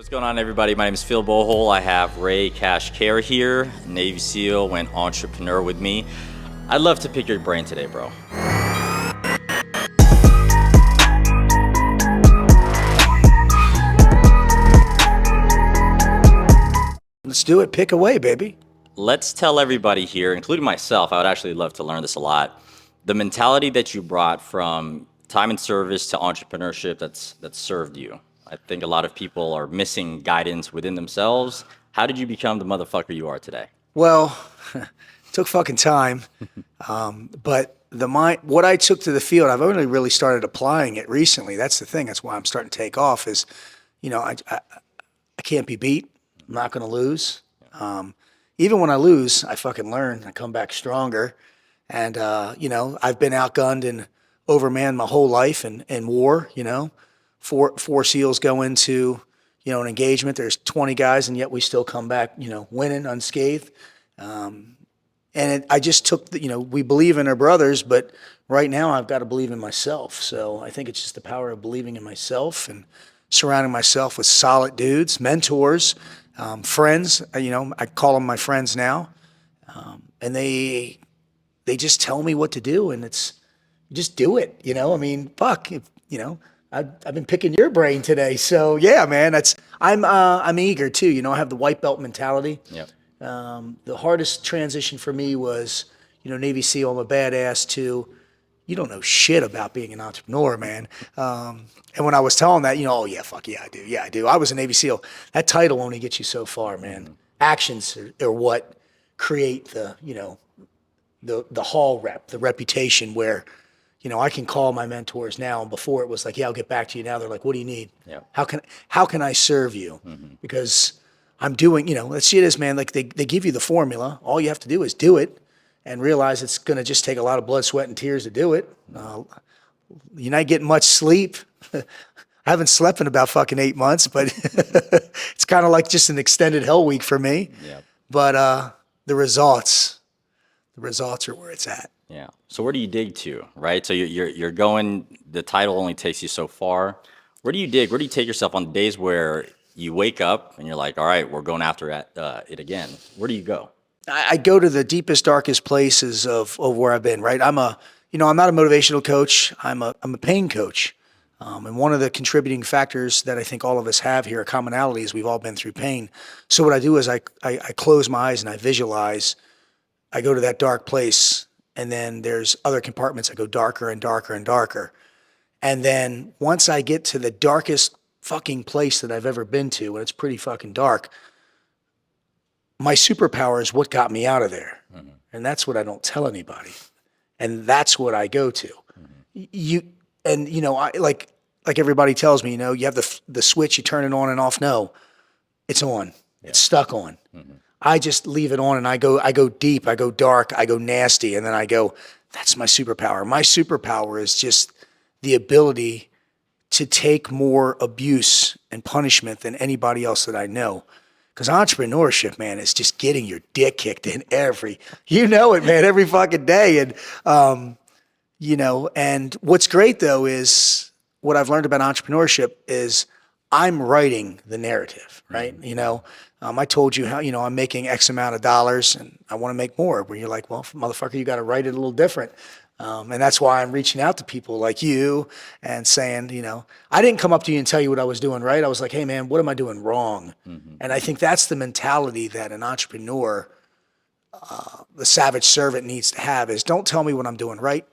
What's going on, everybody? My name is Phil Bohol. I have Ray Cash Care here, Navy SEAL, went entrepreneur with me. I'd love to pick your brain today, bro. Let's do it. Pick away, baby. Let's tell everybody here, including myself, I would actually love to learn this a lot. The mentality that you brought from time and service to entrepreneurship that's served you. I think a lot of people are missing guidance within themselves. How did you become the motherfucker you are today? Well, it took fucking time. But what I took to the field, I've only really started applying it recently. That's the thing. That's why I'm starting to take off is, I can't be beat. I'm not going to lose. Even when I lose, I fucking learn. I come back stronger. And, I've been outgunned and overmanned my whole life in war, Four SEALs go into, an engagement. There's 20 guys, and yet we still come back, winning unscathed. I just took, we believe in our brothers, but right now I've got to believe in myself. So I think it's just the power of believing in myself and surrounding myself with solid dudes, mentors, friends. I call them my friends now, and they just tell me what to do, and it's just do it. Fuck, I've been picking your brain today, so yeah, man. I'm eager too. I have the white belt mentality. Yep. The hardest transition for me was, Navy SEAL. I'm a badass too. You don't know shit about being an entrepreneur, man. And when I was telling that, oh yeah, fuck yeah, I do. Yeah, I do. I was a Navy SEAL. That title only gets you so far, man. Mm-hmm. Actions are what create the hall rep, the reputation where, I can call my mentors now. And before it was like, yeah, I'll get back to you. Now they're like, what do you need? Yeah. How can I serve you? Mm-hmm. Because I'm doing, let's see this, man. Like they give you the formula. All you have to do is do it and realize it's going to just take a lot of blood, sweat, and tears to do it. You're not getting much sleep. I haven't slept in about fucking 8 months, but it's kind of like just an extended hell week for me. Yeah. But the results are where it's at. Yeah. So where do you dig to, right? So you're going, the title only takes you so far. Where do you dig? Where do you take yourself on days where you wake up and you're like, all right, we're going after it again? Where do you go? I go to the deepest, darkest places of where I've been, right? I'm not a motivational coach. I'm a pain coach. And one of the contributing factors that I think all of us have here, a commonality, is we've all been through pain. So what I do is I close my eyes and I visualize. I go to that dark place, and then there's other compartments that go darker and darker and darker. And then once I get to the darkest fucking place that I've ever been to, and it's pretty fucking dark, my superpower is what got me out of there. Mm-hmm. And that's what I don't tell anybody. And that's what I go to. Mm-hmm. I like everybody tells me, you have the switch, you turn it on and off. No, it's on. Yeah. It's stuck on. Mm-hmm. I just leave it on and I go deep, I go dark, I go nasty, and then I go, that's my superpower. My superpower is just the ability to take more abuse and punishment than anybody else that I know. Because entrepreneurship, man, is just getting your dick kicked in every fucking day. And, and what's great though is what I've learned about entrepreneurship is I'm writing the narrative, right? Mm-hmm. I told you how, I'm making X amount of dollars and I want to make more. Where you're like, well, motherfucker, you got to write it a little different. And that's why I'm reaching out to people like you and saying, I didn't come up to you and tell you what I was doing right. I was like, hey, man, what am I doing wrong? Mm-hmm. And I think that's the mentality that an entrepreneur, the savage servant needs to have is don't tell me what I'm doing right.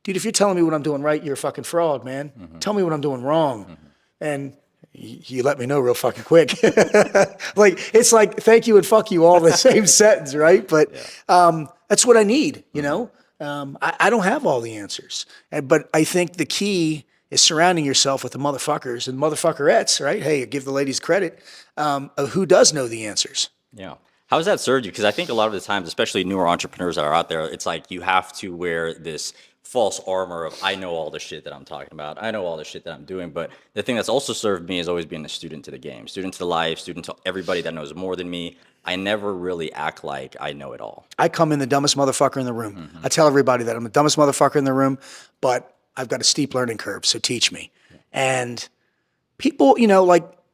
Dude, if you're telling me what I'm doing right, you're a fucking fraud, man. Mm-hmm. Tell me what I'm doing wrong. Mm-hmm. And you let me know real fucking quick. It's like thank you and fuck you all the same sentence, right? But that's what I need, I don't have all the answers. But I think the key is surrounding yourself with the motherfuckers and motherfuckerettes, right? Hey, give the ladies credit, of who does know the answers. Yeah. How has that served you? Because I think a lot of the times, especially newer entrepreneurs that are out there, it's like you have to wear this false armor of I know all the shit that I'm talking about. I know all the shit that I'm doing. But the thing that's also served me is always being a student to the game, student to life, student to everybody that knows more than me. I never really act like I know it all. I come in the dumbest motherfucker in the room. Mm-hmm. I tell everybody that I'm the dumbest motherfucker in the room, but I've got a steep learning curve, so teach me. Yeah. And people,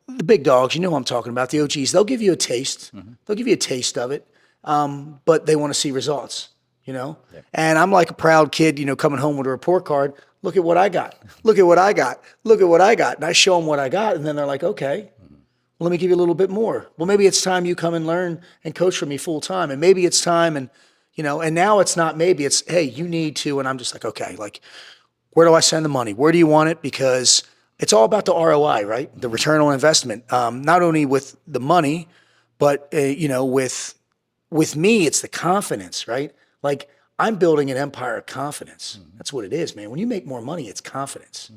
the big dogs, you know who I'm talking about, the OGs, they'll give you a taste. They'll give you a taste of it, but they want to see results, you know? And I'm like a proud kid, you know, coming home with a report card. Look at what I got. Look at what I got. Look at what I got. And I show them what I got, and then they're like, okay, well, let me give you a little bit more. Well, maybe it's time you come and learn and coach for me full time. And maybe it's time, and, you know, and now it's not maybe, it's, hey, you need to. And I'm just like, okay, like, where do I send the money? Where do you want it? Because it's all about the ROI, right? The return on investment. Not only with the money, but you know, with me, it's the confidence, right? Like I'm building an empire of confidence. That's what it is, man. When you make more money, it's confidence.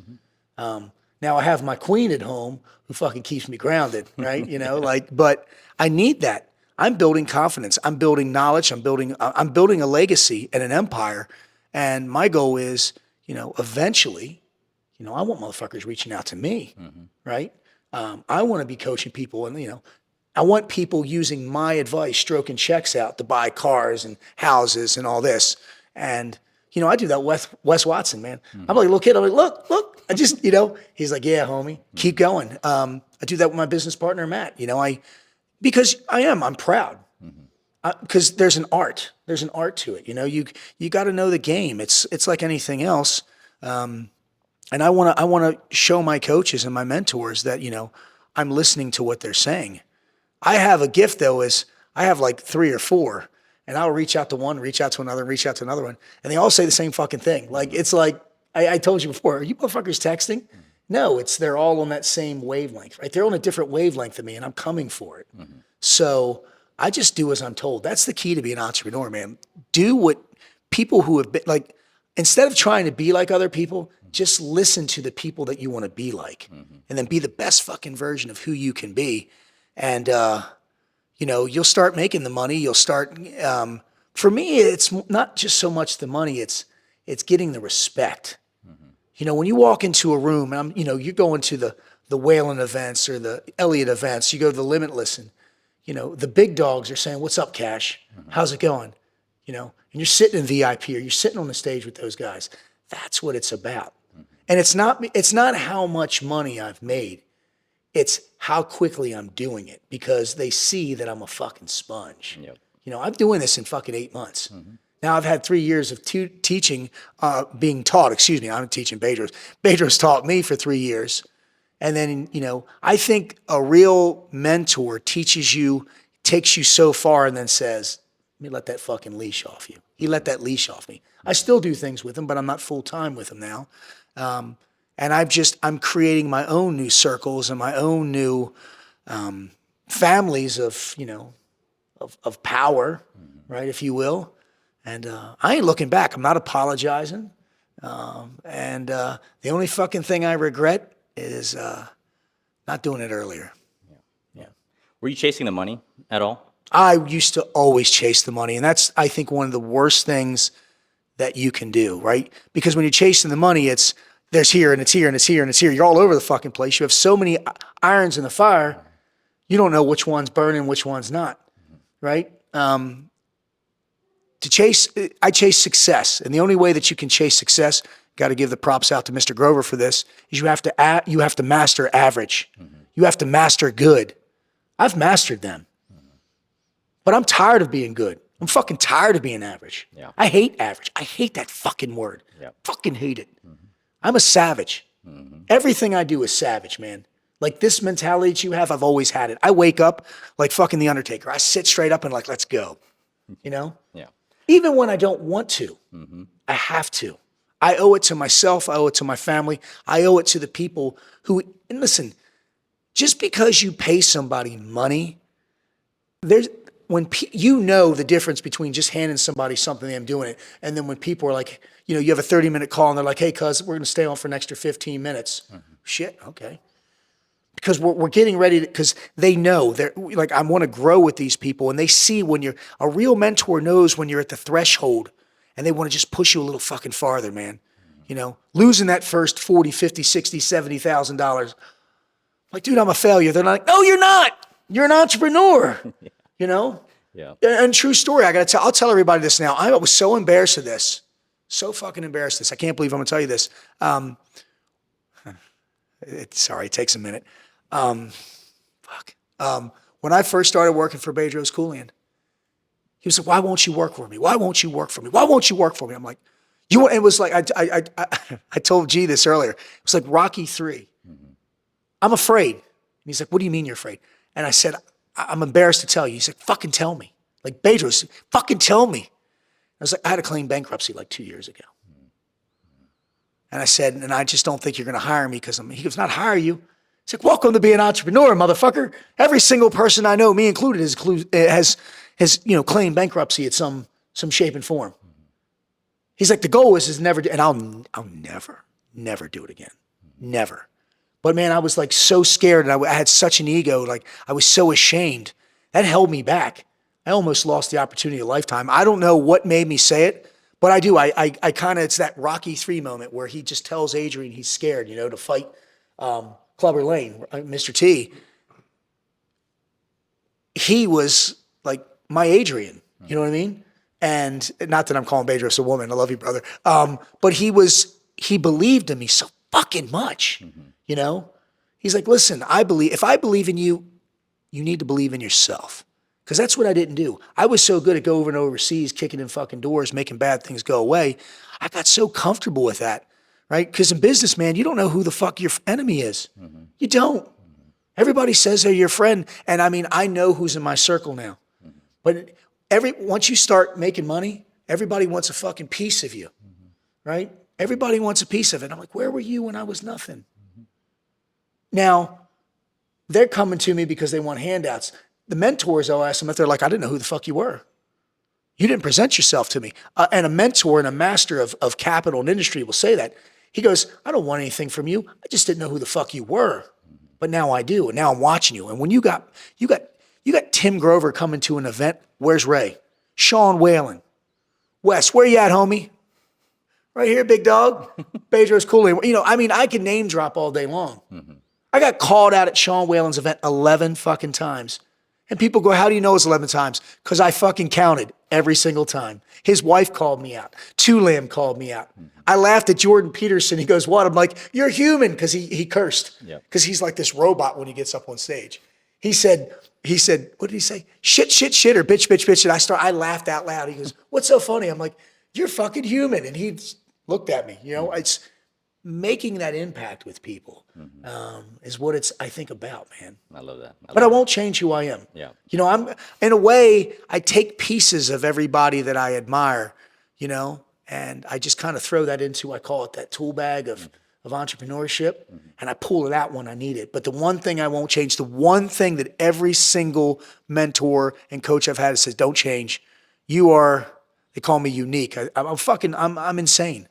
Now I have my queen at home who fucking keeps me grounded, right? You know, like, but I need that. I'm building confidence. I'm building knowledge. I'm building a legacy and an empire. And my goal is, you know, eventually, you know, I want motherfuckers reaching out to me, right? I want to be coaching people, and, you know, I want people using my advice, stroking checks out to buy cars and houses and all this. And, you know, I do that with Wes Watson, man. I'm like a little kid. I'm like, look, I just, you know, he's like, yeah, homie, keep going. I do that with my business partner, Matt. You know, because I'm proud. Because there's an art to it. You know, you got to know the game. It's like anything else. And I want to show my coaches and my mentors that, you know, I'm listening to what they're saying. I have a gift though, is I have like 3 or 4, and I'll reach out to one, reach out to another, reach out to another one. And they all say the same fucking thing. Like, it's like, I told you before, are you motherfuckers texting? No, they're all on that same wavelength, right? They're on a different wavelength than me, and I'm coming for it. So I just do as I'm told. That's the key to be an entrepreneur, man. Do what people who have been, like, instead of trying to be like other people, just listen to the people that you want to be like, and then be the best fucking version of who you can be. And, you know, you'll start making the money. You'll start, for me, it's not just so much the money, it's getting the respect. You know, when you walk into a room, and you know, you're going to the Whalen events or the Elliott events, you go to the Limitless, and, you know, the big dogs are saying, what's up, Cash? How's it going? You know, and you're sitting in VIP, or you're sitting on the stage with those guys. That's what it's about. And it's not how much money I've made. It's how quickly I'm doing it, because they see that I'm a fucking sponge. You know, I'm doing this in fucking 8 months. Now I've had 3 years of teaching, being taught, excuse me, I'm teaching Bedros. Bedros taught me for 3 years. And then, you know, I think a real mentor teaches you, takes you so far, and then says, let me let that fucking leash off you. He let that leash off me. I still do things with him, but I'm not full time with him now. And I'm creating my own new circles and my own new families of, you know, of power, right, if you will. And I ain't looking back. I'm not apologizing. And the only fucking thing I regret is not doing it earlier. Yeah. Were you chasing the money at all? I used to always chase the money. And that's, I think, one of the worst things that you can do, right? Because when you're chasing the money, there's here and it's here and it's here and it's here. You're all over the fucking place. You have so many irons in the fire, you don't know which one's burning, which one's not, right? I chase success. And the only way that you can chase success, got to give the props out to Mr. Grover for this, is you have to master average. You have to master good. I've mastered them. But I'm tired of being good. I'm fucking tired of being average. Yeah. I hate average. I hate that fucking word. Yeah. Fucking hate it. I'm a savage. Everything I do is savage, man. Like this mentality that you have, I've always had it. I wake up like fucking the Undertaker. I sit straight up and like, let's go. You know? Yeah. Even when I don't want to, I have to. I owe it to myself. I owe it to my family. I owe it to the people who, and listen, just because you pay somebody money, you know the difference between just handing somebody something and them doing it, and then when people are like, you know, you have a 30-minute call and they're like, hey, cuz, we're going to stay on for an extra 15 minutes. Shit, okay. Because we're getting ready to, because they know, they're like, I want to grow with these people, and they see a real mentor knows when you're at the threshold, and they want to just push you a little fucking farther, man. You know, losing that first 40, 50, 60, $70,000. Like, dude, I'm a failure. They're like, no, you're not. You're an entrepreneur. You know? Yeah. And true story, I'll tell everybody this now. I was so embarrassed of this. So fucking embarrassed of this. I can't believe I'm gonna tell you this. Sorry, it takes a minute. When I first started working for Bedros Keuilian, he was like, "Why won't you work for me? Why won't you work for me? Why won't you work for me?" I'm like, "You." It was like I told G this earlier. It was like Rocky 3. I'm afraid. And he's like, "What do you mean you're afraid?" And I said, "I'm embarrassed to tell you." He's like, "Fucking tell me." Like, Bedros, fucking tell me. I was like, "I had to claim bankruptcy like 2 years ago." And I said, "And I just don't think you're going to hire me because he goes, "Not hire you." He's like, "Welcome to being an entrepreneur, motherfucker. Every single person I know, me included, has claimed bankruptcy at some shape and form." He's like, "The goal is never do," and I'll never do it again. Never. But man, I was like so scared, and I had such an ego. Like, I was so ashamed. That held me back. I almost lost the opportunity of a lifetime. I don't know what made me say it, but I do. I kind of, it's that Rocky 3 moment where he just tells Adrian he's scared, to fight Clubber Lane, Mr. T. He was like my Adrian, you know what I mean? And not that I'm calling Bedros a woman. I love you, brother. But he believed in me so fucking much, He's like, "Listen, if I believe in you, you need to believe in yourself." Because that's what I didn't do. I was so good at going over and overseas, kicking in fucking doors, making bad things go away. I got so comfortable with that, right? Because in business, man, you don't know who the fuck your enemy is. You don't. Everybody says they're your friend. And I mean, I know who's in my circle now. But once you start making money, everybody wants a fucking piece of you, right? Everybody wants a piece of it. I'm like, where were you when I was nothing? Now, they're coming to me because they want handouts. The mentors, I'll ask them if they're like, "I didn't know who the fuck you were. You didn't present yourself to me." And a mentor and a master of capital and industry will say that. He goes, "I don't want anything from you. I just didn't know who the fuck you were. But now I do. And now I'm watching you." And when you got Tim Grover coming to an event, where's Ray? Sean Whalen. Wes, where you at, homie? Right here, big dog. Bedros Keuilian. I can name drop all day long. I got called out at Sean Whalen's event 11 fucking times. And people go, "How do you know it's 11 times?" Because I fucking counted every single time. His wife called me out. Tulam called me out. I laughed at Jordan Peterson. He goes, "What?" I'm like, "You're human," because he cursed. Because he's like this robot when he gets up on stage. He said, what did he say? Shit, or bitch. And I laughed out loud. He goes, "What's so funny?" I'm like, "You're fucking human." And he looked at me. It's making that impact with people is what it's, I think, about, man. I love that. But I won't change who I am. Yeah. I'm, in a way, I take pieces of everybody that I admire, and I just kind of throw that into, I call it that tool bag of entrepreneurship, and I pull it out when I need it. But the one thing I won't change, the one thing that every single mentor and coach I've had says, "Don't change. They call me unique." I'm insane.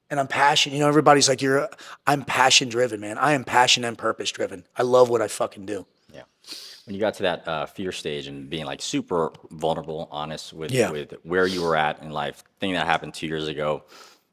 And I'm passionate. Everybody's like, I'm passion driven, man. I am passion and purpose driven. I love what I fucking do. Yeah. When you got to that fear stage and being like super vulnerable, honest with where you were at in life, thing that happened 2 years ago,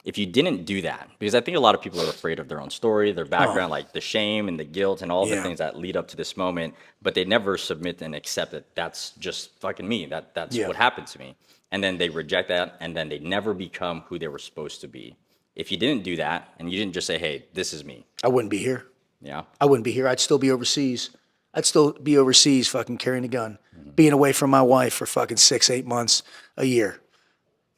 if you didn't do that, because I think a lot of people are afraid of their own story, their background, like the shame and the guilt and all the things that lead up to this moment, but they never submit and accept that that's just fucking me. That's what happened to me. And then they reject that, and then they never become who they were supposed to be. If you didn't do that and you didn't just say, "Hey, this is me," I wouldn't be here. Yeah. I wouldn't be here. I'd still be overseas. Fucking carrying a gun, being away from my wife for fucking 6-8 months a year.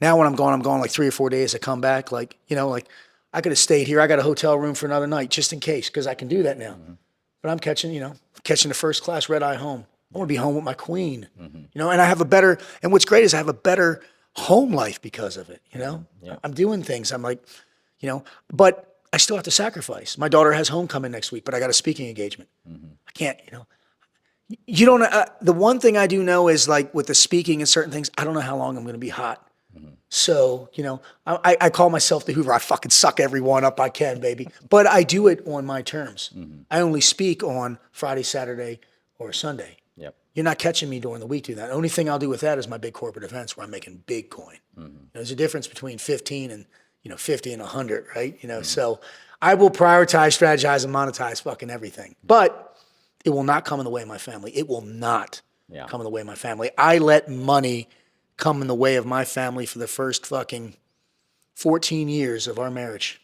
Now when I'm gone like 3 or 4 days. I come back like I could have stayed here. I got a hotel room for another night just in case, because I can do that now. But I'm catching the first class red eye home. I want to be home with my queen, and I have and what's great is I have a better home life because of it. I'm doing things. I'm like, but I still have to sacrifice. My daughter has homecoming next week, but I got a speaking engagement. I can't, you don't, the one thing I do know is, like, with the speaking and certain things, I don't know how long I'm going to be hot. So, I call myself the Hoover. I fucking suck everyone up I can, baby. But I do it on my terms. I only speak on Friday, Saturday, or Sunday. Yep. You're not catching me during the week doing that. The only thing I'll do with that is my big corporate events where I'm making big coin. There's a difference between 15 and 50 and 100, right? So I will prioritize, strategize, and monetize fucking everything. But it will not come in the way of my family. It will not come in the way of my family. I let money come in the way of my family for the first fucking 14 years of our marriage.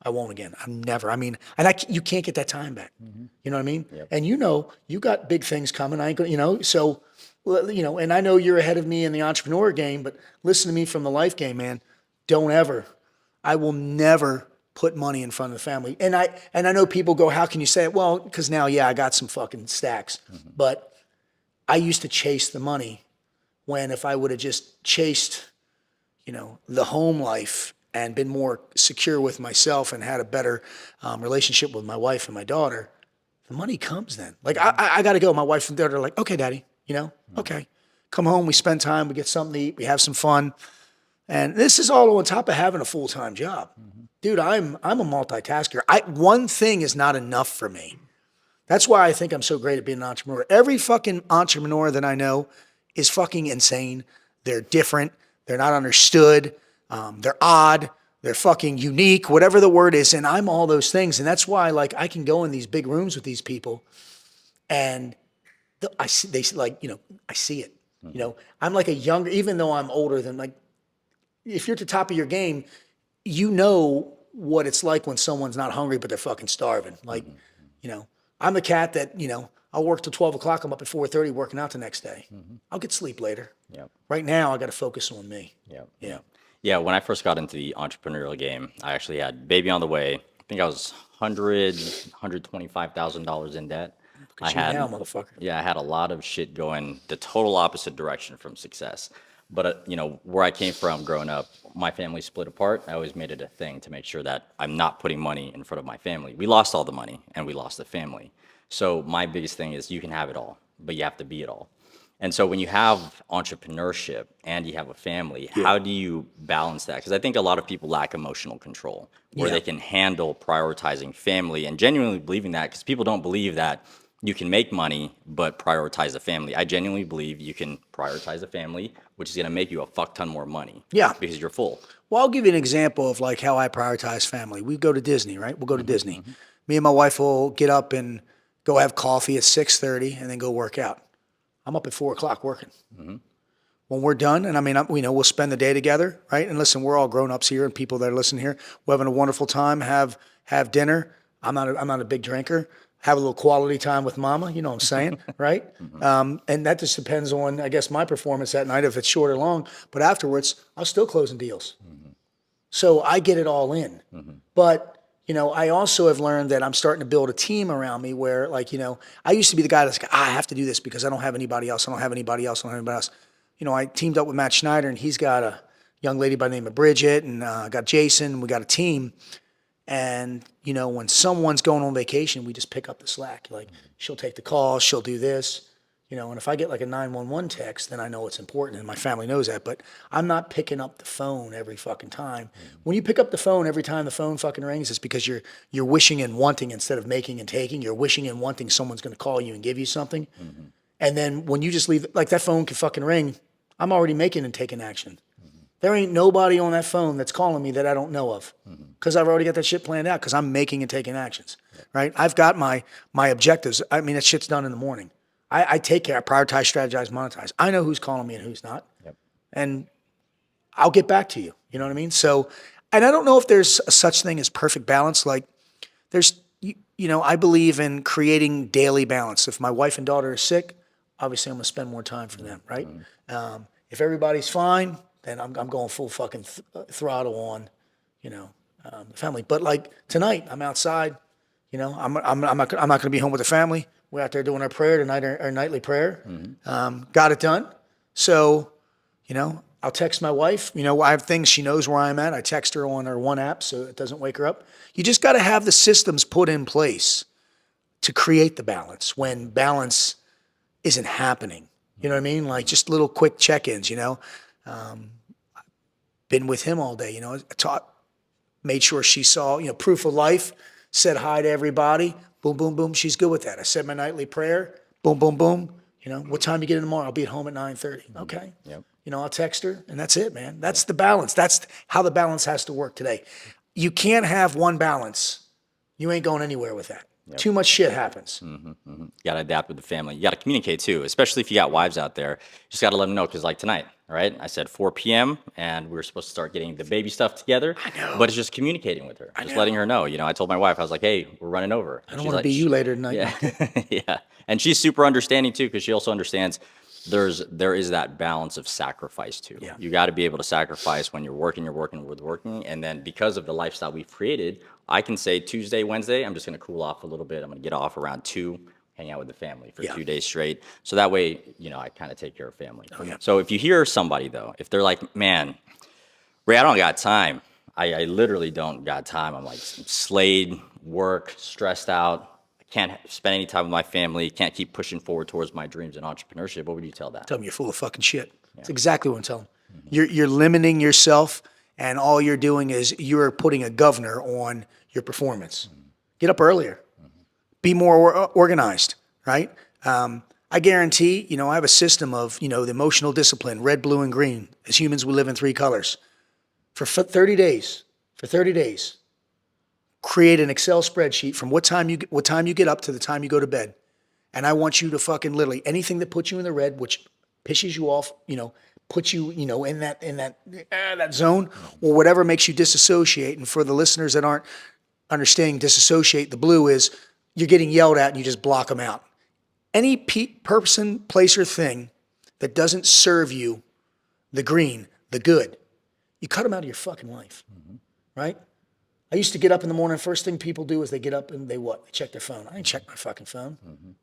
I won't again. I'm never. I mean, you can't get that time back. You know what I mean? Yep. And you got big things coming. I ain't gonna, so, and I know you're ahead of me in the entrepreneur game, but listen to me from the life game, man. Don't ever. I will never put money in front of the family. And I know people go, how can you say it? Well, because now, yeah, I got some fucking stacks, but I used to chase the money when if I would have just chased, the home life and been more secure with myself and had a better relationship with my wife and my daughter, the money comes then. Like I got to go. My wife and daughter are like, okay, daddy, okay, come home. We spend time. We get something to eat. We have some fun. And this is all on top of having a full-time job. Dude, I'm a multitasker. One thing is not enough for me. That's why I think I'm so great at being an entrepreneur. Every fucking entrepreneur that I know is fucking insane. They're different. They're not understood. They're odd. They're fucking unique, whatever the word is. And I'm all those things. And that's why, like, I can go in these big rooms with these people and I see it. I'm like a younger, even though I'm older than, like, if you're at the top of your game, you know what it's like when someone's not hungry, but they're fucking starving. Like, I'm the cat that, I'll work till 12 o'clock. I'm up at 4:30 working out the next day. I'll get sleep later. Yep. Right now, I got to focus on me. Yep. Yeah. Yeah. When I first got into the entrepreneurial game, I actually had baby on the way. I think I was $125,000 in debt. Look at you now, motherfucker. Yeah, I had a lot of shit going the total opposite direction from success. But where I came from growing up, my family split apart. I always made it a thing to make sure that I'm not putting money in front of my family. We lost all the money and we lost the family. So my biggest thing is you can have it all, but you have to be it all. And so when you have entrepreneurship and you have a family, how do you balance that? Because I think a lot of people lack emotional control where they can handle prioritizing family and genuinely believing that, because people don't believe that you can make money but prioritize the family. I genuinely believe you can prioritize the family, which is going to make you a fuck ton more money. Yeah. Because you're full. Well, I'll give you an example of like how I prioritize family. We go to Disney, right? We'll go to Disney. Me and my wife will get up and go have coffee at 6:30 and then go work out. I'm up at 4 o'clock working. When we're done, and I mean, we'll spend the day together, right? And listen, we're all grown-ups here and people that are listening here. We're having a wonderful time, have dinner. I'm not a big drinker. Have a little quality time with mama, you know what I'm saying, right? And that just depends on, I guess, my performance that night, if it's short or long. But afterwards, I'm still closing deals. So I get it all in. But, I also have learned that I'm starting to build a team around me where, like, I used to be the guy that's like, I have to do this because I don't have anybody else. I don't have anybody else. I teamed up with Matt Schneider, and he's got a young lady by the name of Bridget, and got Jason. We got a team. And, when someone's going on vacation, we just pick up the slack. Like, she'll take the call, she'll do this, and if I get like a 911 text, then I know it's important and my family knows that. But I'm not picking up the phone every fucking time. When you pick up the phone every time the phone fucking rings, it's because you're wishing and wanting instead of making and taking. You're wishing and wanting someone's going to call you and give you something. And then when you just leave, like, that phone can fucking ring, I'm already making and taking action. There ain't nobody on that phone that's calling me that I don't know of, because I've already got that shit planned out, because I'm making and taking actions, right? I've got my objectives. I mean, that shit's done in the morning. I take care. I prioritize, strategize, monetize. I know who's calling me and who's not. And I'll get back to you. You know what I mean? So, and I don't know if there's a such thing as perfect balance. Like, there's, I believe in creating daily balance. If my wife and daughter are sick, obviously I'm going to spend more time for them, right? If everybody's fine, then I'm going full fucking throttle on, the family. But like tonight, I'm outside. I'm not going to be home with the family. We're out there doing our prayer tonight, our nightly prayer. Got it done. So, I'll text my wife. I have things, she knows where I'm at. I text her on her one app so it doesn't wake her up. You just got to have the systems put in place to create the balance when balance isn't happening. You know what I mean? Like, just little quick check-ins, been with him all day, made sure she saw, proof of life, said hi to everybody, boom, boom, boom, she's good with that. I said my nightly prayer, boom, boom, boom, what time you get in tomorrow? I'll be at home at 9:30. Okay. Yep. I'll text her, and that's it, man. That's the balance. That's how the balance has to work today. You can't have one balance. You ain't going anywhere with that. Too much shit happens. You got to adapt with the family. You got to communicate too, especially if you got wives out there. You just got to let them know, because like tonight, right? I said 4 p.m. and we were supposed to start getting the baby stuff together. I know. But it's just communicating with her, just letting her know. You know, I told my wife, I was like, hey, we're running over. I don't want to be you later tonight. Yeah, yeah. And she's super understanding too, because she also understands there is that balance of sacrifice too. Yeah. You got to be able to sacrifice when you're working, and then because of the lifestyle we've created, I can say Tuesday, Wednesday, I'm just going to cool off a little bit. I'm going to get off around 2, hang out with the family for 2 days straight. So that way, you know, I kind of take care of family. So if you hear somebody though, if they're like, man, Ray, I don't got time. I literally don't got time. I'm like slayed, work, stressed out. I can't spend any time with my family. Can't keep pushing forward towards my dreams in entrepreneurship. What would you tell that? Tell them you're full of fucking shit. That's exactly what I'm telling them. You're limiting yourself, and all you're doing is you're putting a governor on your performance. Get up earlier. Be more organized, right? I guarantee, you know, I have a system of, you know, the emotional discipline, red, blue, and green. As humans, we live in 3 colors. For 30 days, create an Excel spreadsheet from what time you get up to the time you go to bed. And I want you to fucking literally anything that puts you in the red, which pisses you off, you know, puts you, you know, in that zone, or whatever makes you disassociate. And for the listeners that aren't understanding disassociate, the blue is you're getting yelled at and you just block them out. Any person, place, or thing that doesn't serve you, the green, the good, you cut them out of your fucking life, right? I used to get up in the morning. First thing people do is they get up and they what? They check their phone. I ain't check my fucking phone.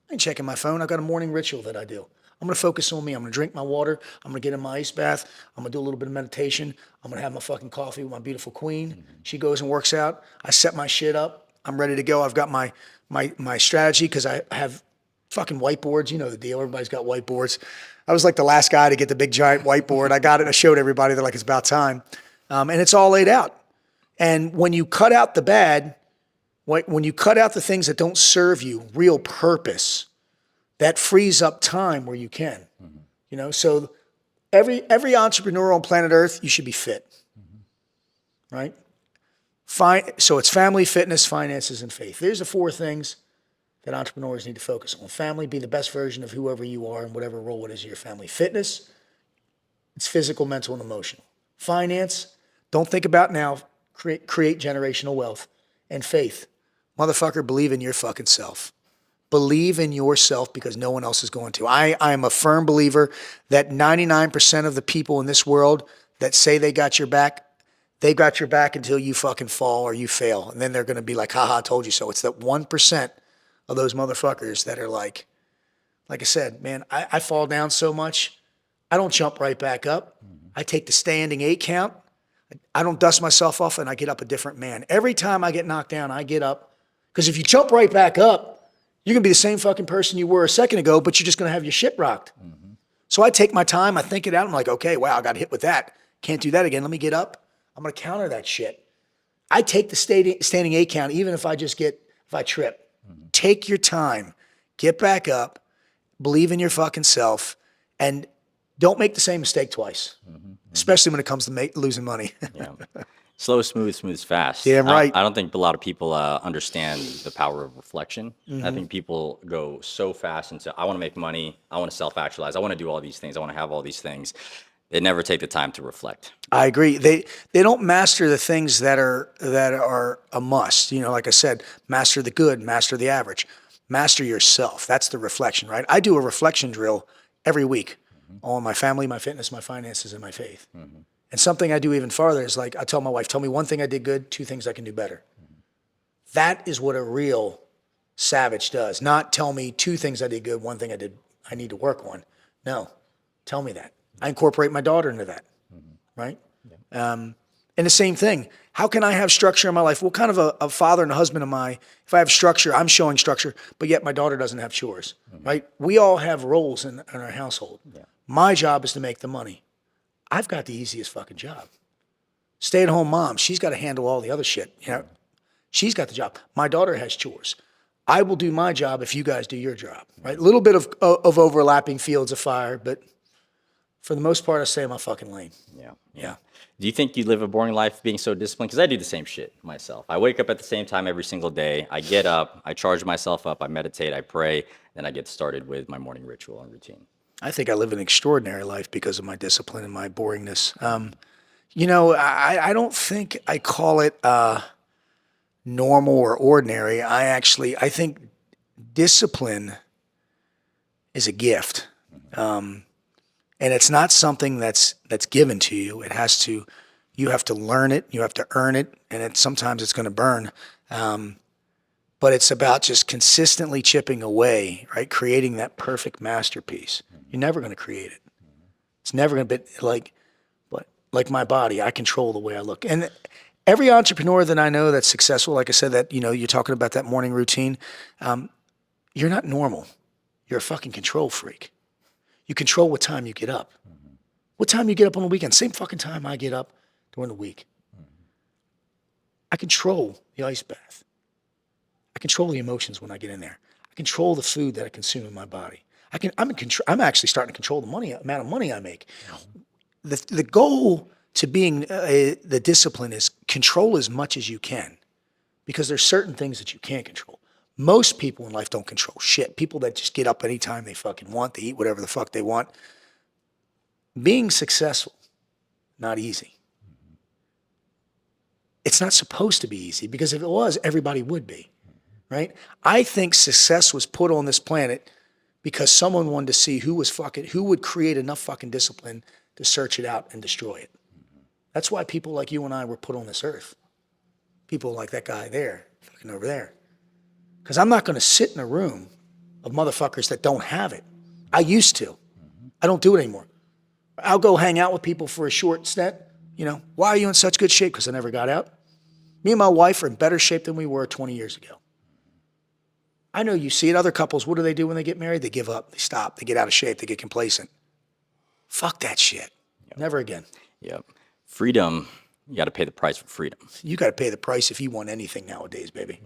I ain't checking my phone. I've got a morning ritual that I do. I'm going to focus on me. I'm going to drink my water. I'm going to get in my ice bath. I'm going to do a little bit of meditation. I'm going to have my fucking coffee with my beautiful queen. She goes and works out. I set my shit up. I'm ready to go. I've got my strategy, because I have fucking whiteboards. You know the deal. Everybody's got whiteboards. I was like the last guy to get the big giant whiteboard. I got it. I showed everybody. They're like, it's about time. And it's all laid out. And when you cut out the bad, when you cut out the things that don't serve you real purpose, that frees up time where you can. You know, so every entrepreneur on planet Earth, you should be fit, right? So it's family, fitness, finances, and faith. There's the 4 things that entrepreneurs need to focus on. Family, be the best version of whoever you are in whatever role it is in your family. Fitness, it's physical, mental, and emotional. Finance, don't think about now, create generational wealth. And faith, motherfucker, believe in your fucking self. Believe in yourself, because no one else is going to. I am a firm believer that 99% of the people in this world that say they got your back, they got your back until you fucking fall or you fail. And then they're going to be like, haha, I told you so. It's that 1% of those motherfuckers that are like I said, man, I fall down so much, I don't jump right back up. I take the standing 8 count. I don't dust myself off, and I get up a different man. Every time I get knocked down, I get up. Because if you jump right back up, you're going to be the same fucking person you were a second ago, but you're just going to have your shit rocked. So I take my time. I think it out. I'm like, okay, wow, I got hit with that. Can't do that again. Let me get up. I'm going to counter that shit. I take the standing 8 count, even if I trip. Take your time. Get back up. Believe in your fucking self. And don't make the same mistake twice, especially when it comes to losing money. Yeah. Slow, smooth, fast. Damn right. I don't think a lot of people understand the power of reflection. I think people go so fast into, I want to make money. I want to self-actualize. I want to do all these things. I want to have all these things. They never take the time to reflect. I agree. They don't master the things that are a must. You know, like I said, master the good, master the average, master yourself. That's the reflection, right? I do a reflection drill every week on my family, my fitness, my finances, and my faith. And something I do even farther is like, I tell my wife, tell me one thing I did good, 2 things I can do better. That is what a real savage does. Not tell me 2 things I did good, 1 thing I need to work on. No, tell me that. I incorporate my daughter into that, right? And the same thing. How can I have structure in my life? What kind of a father and a husband am I? If I have structure, I'm showing structure, but yet my daughter doesn't have chores, right? We all have roles in our household. My job is to make the money. I've got the easiest fucking job. Stay-at-home mom, she's got to handle all the other shit. You know, she's got the job. My daughter has chores. I will do my job if you guys do your job, right? A little bit of overlapping fields of fire, but For the most part, I stay in my fucking lane. Yeah. Yeah. Do you think you live a boring life being so disciplined? Because I do the same shit myself. I wake up at the same time every single day. I get up, I charge myself up, I meditate, I pray, then I get started with my morning ritual and routine. I think I live an extraordinary life because of my discipline and my boringness. You know, I don't think I call it normal or ordinary. I think discipline is a gift. And it's not something that's given to you. You have to learn it, you have to earn it, and sometimes it's going to burn. But it's about just consistently chipping away, right? Creating that perfect masterpiece. You're never going to create it. It's never going to be like my body. I control the way I look. And every entrepreneur that I know that's successful, like I said, that, you know, you're talking about that morning routine, you're not normal. You're a fucking control freak. You control what time you get up. What time you get up on the weekend? Same fucking time I get up during the week. I control the ice bath. I control the emotions when I get in there. I control the food that I consume in my body. I'm actually starting to control the amount of money I make. The goal to being the discipline is control as much as you can, because there's certain things that you can't control. Most people in life don't control shit. People that just get up anytime they fucking want, they eat whatever the fuck they want. Being successful, not easy. It's not supposed to be easy, because if it was, everybody would be, right? I think success was put on this planet because someone wanted to see who would create enough fucking discipline to search it out and destroy it. That's why people like you and I were put on this earth. People like that guy there, fucking over there. Because I'm not going to sit in a room of motherfuckers that don't have it. I used to. I don't do it anymore. I'll go hang out with people for a short stint. You know, why are you in such good shape? Because I never got out. Me and my wife are in better shape than we were 20 years ago. I know you see it. Other couples, what do when they get married? They give up. They stop. They get out of shape. They get complacent. Fuck that shit. Yep. Never again. Yep. Freedom, you got to pay the price for freedom. You got to pay the price if you want anything nowadays, baby.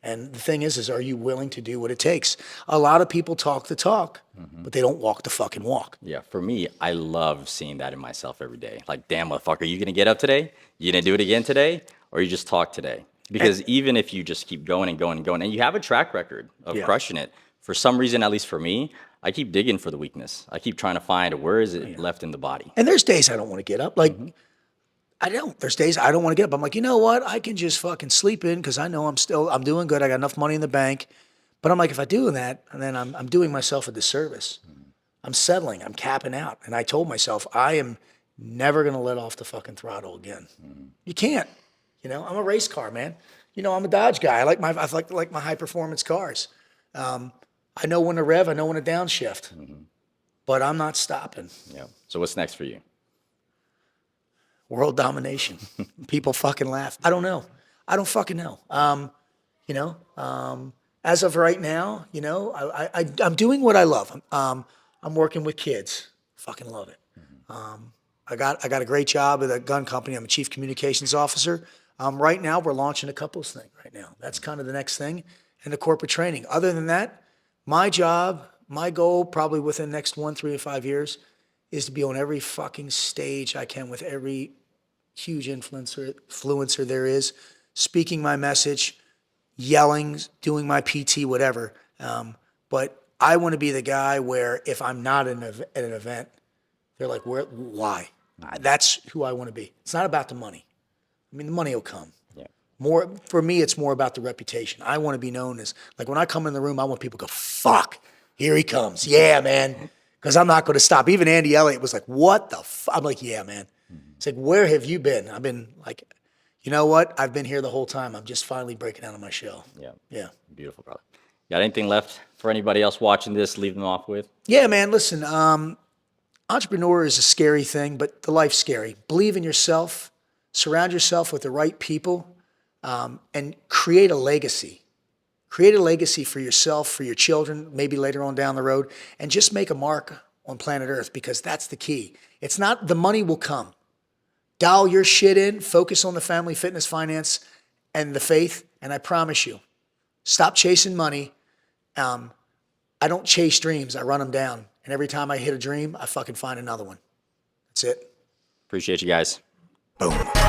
And the thing is are you willing to do what it takes? A lot of people talk the talk, but they don't walk the fucking walk. Yeah, for me, I love seeing that in myself every day. Like, damn, motherfucker, are you going to get up today? You going to do it again today? Or you just talk today? Because even if you just keep going and going and going, and you have a track record of crushing it, for some reason, at least for me, I keep digging for the weakness. I keep trying to find where is it left in the body. And there's days I don't want to get up. Like, I don't. There's days I don't want to get up. I'm like, you know what? I can just fucking sleep in because I know I'm doing good. I got enough money in the bank. But I'm like, if I do that, and then I'm doing myself a disservice. I'm settling. I'm capping out. And I told myself, I am never going to let off the fucking throttle again. You can't. You know, I'm a race car, man. You know, I'm a Dodge guy. I like my high performance cars. I know when to rev. I know when to downshift. But I'm not stopping. Yeah. So what's next for you? World domination. People fucking laugh. I don't know. I don't fucking know. You know, as of right now, you know, I'm doing what I love. I'm working with kids. Fucking love it. I got a great job at a gun company. I'm a chief communications officer. Right now, we're launching a couples thing right now. That's kind of the next thing, and the corporate training. Other than that, my job, my goal, probably within the next 1, 3 to 5 years, is to be on every fucking stage I can with every huge influencer there is, speaking my message, yelling, doing my PT, whatever. But I want to be the guy where if I'm not at an event, they're like, why? That's who I want to be. It's not about the money. I mean, the money will come. Yeah. More for me, it's more about the reputation. I want to be known as, like, when I come in the room, I want people to go, fuck, here he comes. Yeah, man. Because I'm not going to stop. Even Andy Elliott was like, what the fuck? I'm like, yeah, man. It's like, where have you been? I've been like, you know what? I've been here the whole time. I'm just finally breaking out of my shell. Yeah. Yeah. Beautiful, brother. Got anything left for anybody else watching this? Leave them off with? Yeah, man. Listen, entrepreneur is a scary thing, but the life's scary. Believe in yourself. Surround yourself with the right people, and create a legacy. Create a legacy for yourself, for your children, maybe later on down the road, and just make a mark on planet Earth, because that's the key. It's not, the money will come. Dial your shit in, focus on the family, fitness, finance, and the faith, and I promise you, stop chasing money. I don't chase dreams, I run them down. And every time I hit a dream, I fucking find another one. That's it. Appreciate you guys. Boom.